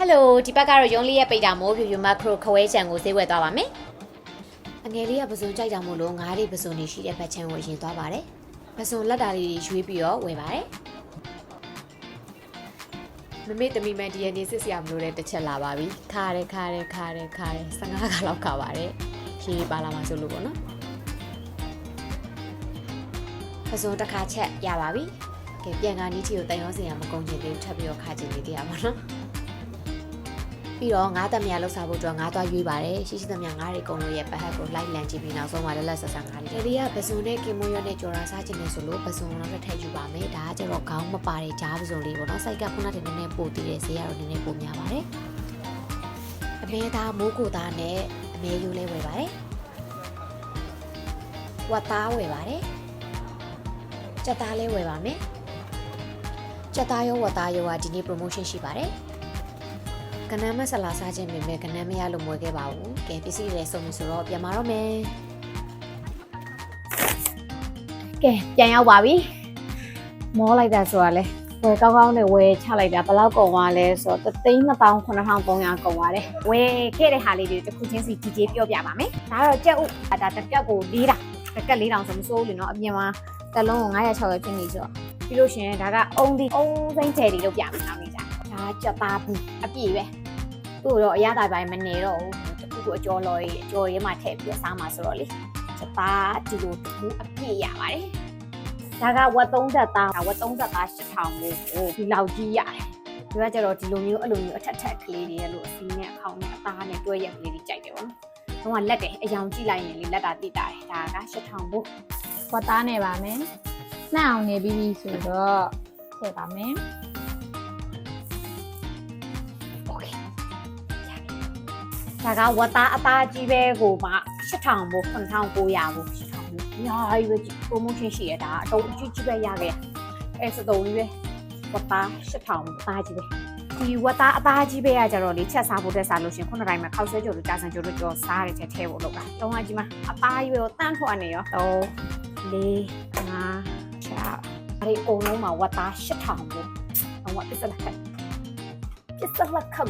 Hello ဒီဘက်ကတော့ရုံးလေးရဲ့ပိတ်တာမို့ဖြူဖြူမက်ခရိုခွဲချန်ကိုဈေးဝယ်သွားပါမယ်အငယ်လေးကပစုံကြိုက်ကြမို့လို့ငါးတွေပစုံနေရှိတဲ့ဘက်ချန်ကိုရင်သွားပါတယ်ပစုံလက်တာလေးတွေရွေးပြီးတော့ဝယ်ပါတယ်မမေတမီမန်ဒီယနေစစ်စရာမလိုတဲ့တစ်ချက်လာပါပြီခါတယ်15ခါလောက်ခါပါတယ်ရှည်ပါလာမှာဆိုလို့ပေါ့နော်ပစုံတစ်ခါချက်ရပါပြီကဲပြန်ကားနီးတီကိုတိုင်ရောစင်ရမကုန်ချင်သေးဘူးထပ်ပြီးတော့ခါချင်နေသေးရပါတော့ပြီးတော့ငါးသက်မြလောက်စားဖို့အတွက်ငါးသွားရွေးပါတယ်ရှိရှိသက်မြငါးတွေကုံလို့ရဲ့ပတ်ဟက်ကိုလိုက်လံကြည့်ပြီးနောက်ဆုံးမှလက်ဆက်ငါးတွေဒီကပစုံနဲ့ကင်မွန်ရွက်နဲ့ကြော်ရာစားခြင်းနဲ့ဆိုလို့ပစုံတော့ထည့်ယူပါမယ်ဒါကကျတော့ခေါင်းမပါတဲ့ဂျားပစုံလေးပေါ့နော်စိုက်ကခုနကတည်းကနည်းနည်းပို့တည်တဲ့ဈေးကတော့နည်းနည်းပိုများပါတယ်အမဲသားမိုးကိုသားနဲ့အမဲယူလေးဝယ်ပါတယ်ဝတ်သားဝယ်ပါတယ်ကြက်သားလေးဝယ်ပါမယ်ကြက်သားရောဝတ်သားရောကဒီနေ့ promotion ရှိပါတယ်ကနမ်းမဆလာစားခြင်းပဲကနမ်းမရလို့မွေးခဲ့ပါဘူးကဲပစ္စည်းတွေစုံပြီဆိုတော့ပြန်มาတော့မယ်ကဲပြန်ရောက်ပါပြီမောလိုက်တာဆိုတာလဲဝယ်ကောင်းကောင်းနဲ့ဝယ်ချလိုက်တာဘယ်လောက်ကုန်သွားလဲဆိုတော့329,300ကုန်သွားတယ်ဝယ်ခဲ့တဲ့ဟာလေးတွေတစ်ခုချင်းစီဒီကျေးပြောပြပါမယ်ဒါကတော့ကြက်ဥဒါတစ်ကက်ကို4,000တစ်ကက်4,000ဆိုမစိုးဘူးလေနော်အပြင်မှာတစ်လုံးကို960ပဲဖြစ်နေဆိုတော့ပြီးလို့ရှိရင်ဒါကအုံစိမ့်ချယ်တွေလို့ပြမယ်နောက်နေ့ကျဒါကြက်သားဘူးအပြည့်ပဲသူ့တော့အရသာပိုင်းမနေတော့ဘူးခုအကျော်လော်ကြီးအကျော်ရဲမှာထည့်ပြီးစားမှာဆိုတော့လေကြက်သားဒီလိုဘူးအပြည့်ရပါတယ်ဒါကဝက်3သက်သားဝက်3သက်သား8,000ကိုဒီလောက်ကြီးရတယ်ဒီကကျတော့ဒီလိုမျိုးအဲ့လိုမျိုးအထက်ကလေးတွေရဲ့လို့အစီနဲ့အခေါင်းနဲ့အသားနဲ့တွဲရက်ကလေးတွေကြိုက်တယ်ပေါ့နော်တော့လက်တယ်အယောင်ကြည့်လိုက်ရင်လေလက်တာတိတာတယ်ဒါက8,000ဘူးဝတ်သားနေပါမယ်နှံ့အောင်နေပြီးပြီဆိုတော့ထည့်ပါမယ်ဒါကဝတ်သားအသားကြီးပဲကိုမှ8,000ဘူး9,900ဘူး8,000ဘူးညာကြီးပဲ promotion ရှိရတာအတုံးကြီးကြီးပဲရခဲ့အဲ့စတုံးကြီးပဲဝတ်သား8,000ဘူးအသားကြီးပဲဒီဝတ်သားအသားကြီးပဲကကြတော့လေချက်စားဖို့တက်စားလို့ရှင်ခုနတိုင်းမှာခောက်ဆွဲကြိုလို့ကြာဆန်ကြိုလို့ကြော်စားရတဲ့ထဲဖို့လုပ်တာတုံးကကြီးမှာအသားကြီးပဲကိုတန်းထွက်နေရော3 4 5 6အဲ့ဒီအုံလုံးမှာဝတ်သား8,000ဘူးဟောပစ္စလက်ခတ်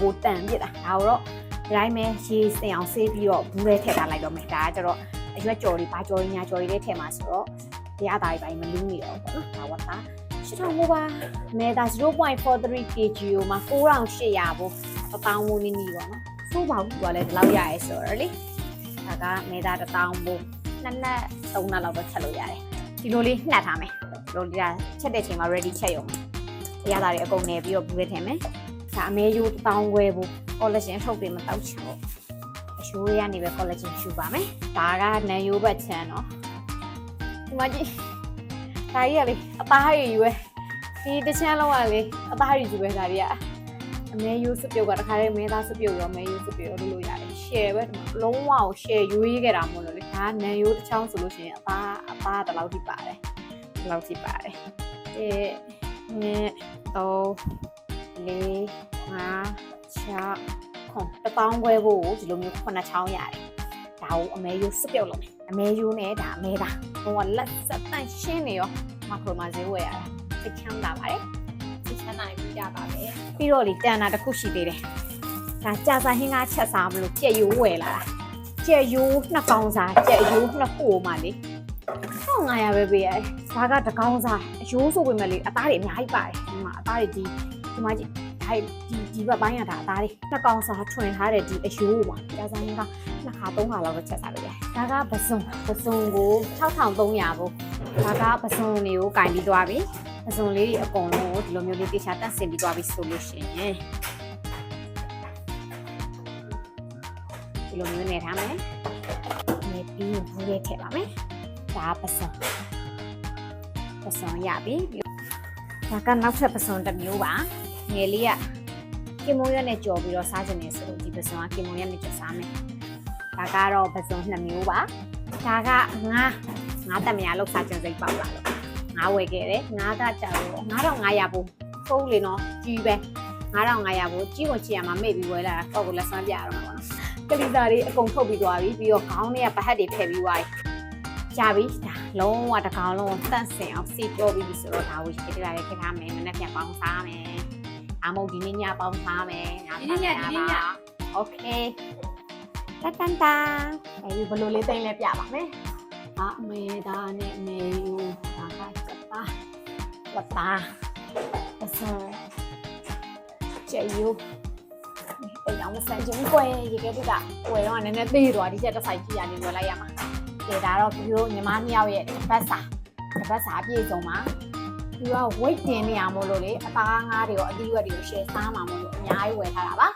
ကိုတန်ပြစ်တာဒါတော့ဒီတိုင်းပဲရေးစင်အောင်ဆေးပြီးတော့ဘူးလေးထည့်ထားလိုက်တော့မယ်ဒါကကျတော့အရွက်ကြော်လေးဘာကြော်လေးညာကြော်လေးထည့်မှာဆိုတော့ဒီအသားကြီးပိုင်းမလူးနေတော့ပေါ့နော်ဒါဝတ်သား8,000ဘူးပါမဲသား 0.43 kg ကိုမှ9,800ဘူးအပေါင်းဝန်းနေနေပေါ့နော်စိုးပါဘူးကလည်းဒီလောက်ရရဲဆိုတော့လေဒါကမဲသား1,000ဘူးနှစ်နက်3နက်လောက်တော့ချက်လို့ရတယ်ဒီလိုလေးနှက်ထားမယ်ဒီလိုလေးချက်တဲ့ချိန်မှာ ready ချက်ရုံဒီအသားတွေအကုန်နေပြီးတော့ဘူးလေးထည့်မယ်ဒါအမဲရိုး1,000ခွဲဘူးcollagen ထုတ်ပြီးမတောက်ချင်ဘူးအရှိုးရနေပဲ collagen ရှူပါမယ်ဒါကနန်ရိုးဘက်ချမ်းနော်ဒီမှာကြည့်ဒါကြီးကလေအသားရည်ပဲဒီတစ်ချမ်းလုံးကလေအသားရည်ကြီးပဲဒါတွေကအမဲရိုးစပြုတ်ကတခါလေးမဲသားစပြုတ်ရောမဲရိုးစပြုတ်လို့လို့ရတယ် share ပဲလုံးဝကို share ရွေးခဲ့တာမို့လို့လေဒါကနန်ရိုးတစ်ချောင်းဆိုလို့ရှိရင်အသားတလောက်ထိပါတယ်ဒီလောက်ထိပါတယ်1 2 3 4 5 6 1000ခွဲဖို့ဒီလိုမျိုး9ချောင်းရတယ်ဒါကိုအမဲရိုးစပြုတ်လုပ်မယ်အမဲရိုးနဲ့ဒါအမဲသားဟိုကလက်ဆက်တန့်ရှင်းနေရောမခရိုမာဈေးဝယ်ရတာစိတ်ချမ်းသာပါတယ်စိတ်ချမ်းသာပြီးကြပါပဲပြီးတော့လေတန်တာတစ်ခုရှိသေးတယ်ဒါကြာစာဟင်းကားချက်စားမလို့ကြက်ရိုးဝယ်လာတာကြက်ရိုးနှစ်ကောင်စားကြက်ရိုးနှစ်ခုမှလေ1,500ပဲပေးရတယ်ဒါကတစ်ကောင်စားအရိုးဆိုပေမဲ့လေအသားတွေအများကြီးပါတယ်ဒီမှာအသားတွေဒီမှာကြည့်ဒီဘက်ပိုင်းရတာအသားတွေနှစ်ကောင်စားထွင်ထားတဲ့ဒီအယိုးပါကြာဆိုင်ကနှစ်ခါသုံးခါလောက်တော့ချက်စားလို့ရတယ်ဒါကပစုံကို6,300ဘူးဒါကပစုံလေးကိုကင်ပြီးသွားပြီပစုံလေးတွေအကုန်လုံးကိုဒီလိုမျိုးလေးတေချာတက်ဆင်ပြီးသွားပြီဆိုလို့ရှိရင်ဒီလိုမျိုးနေထားမယ်နေပြီးဘူးလေးထည့်ပါမယ်ဒါပစုံရပြီဒါကနောက်ထပ်ပစုံတစ်မျိုးပါငယ်လေးကကင်မွန်ရွက်နဲ့ကြော်ပြီးတော့စားကြတယ်ဆိုတော့ဒီပစုံကကင်မွန်ရွက်နဲ့ကြော်စားမယ်ဒါကတော့ပစုံ2မျိုးပါဒါကငါတက်မရလောက်စားကြစိတ်ပေါက်လာလို့ငါဝယ်ခဲ့တယ်ငါကကြော်9,500ဘူးဖုန်းလေနော်ကြီးပဲ9,500ဘူးကြီးကိုချီရမှာမေ့ပြီးဝယ်လာတာတော့ကိုလက်စွမ်းပြရတော့မှာပေါ့နော်ကလီစာတွေအကုန်ထုတ်ပြီးသွားပြီပြီးတော့ခေါင်းတွေကပဟက်တွေဖယ်ပြီးသွားပြီကြပြီဒါလုံးဝတစ်ကောင်လုံးတန့်စင်အောင်စီပြောပြီးပြီဆိုတော့ဒါကိုရေးထားတယ်ခက်ထားမယ်နည်းနည်းပြန်ပေါင်းစားမယ် ဒါမှမဟုတ်ဒီနေ့ညပေါင်းထားမယ်။ဒီနေ့ည โอเคတန်တန်အဲဒီဘလိုလေးသိမ့်လဲပြပါမယ်။အမေဒါနဲ့အမေယူဒါကစပါဝတ်တာအစကျေယူအေးအောင်မဆန်ချင်းကွယ်ရေကဲတူကကွယ်တော့နည်းနည်းသေးသွားဒီချက်တစ်ဆိုင်ကြီးကနေလွယ်လိုက်ရမှာ။ဒါတော့ပြီးတော့ညီမ2ယောက်ရဲ့တစ်ပတ်စာအပြည့်စုံပါ။ပြီးတော့ weight တင်နေရမို့လို့လေအသားငါးတွေရောအသီးဝက်တွေကို share စားမှာမို့လို့အများကြီးဝယ်ထားတာပါ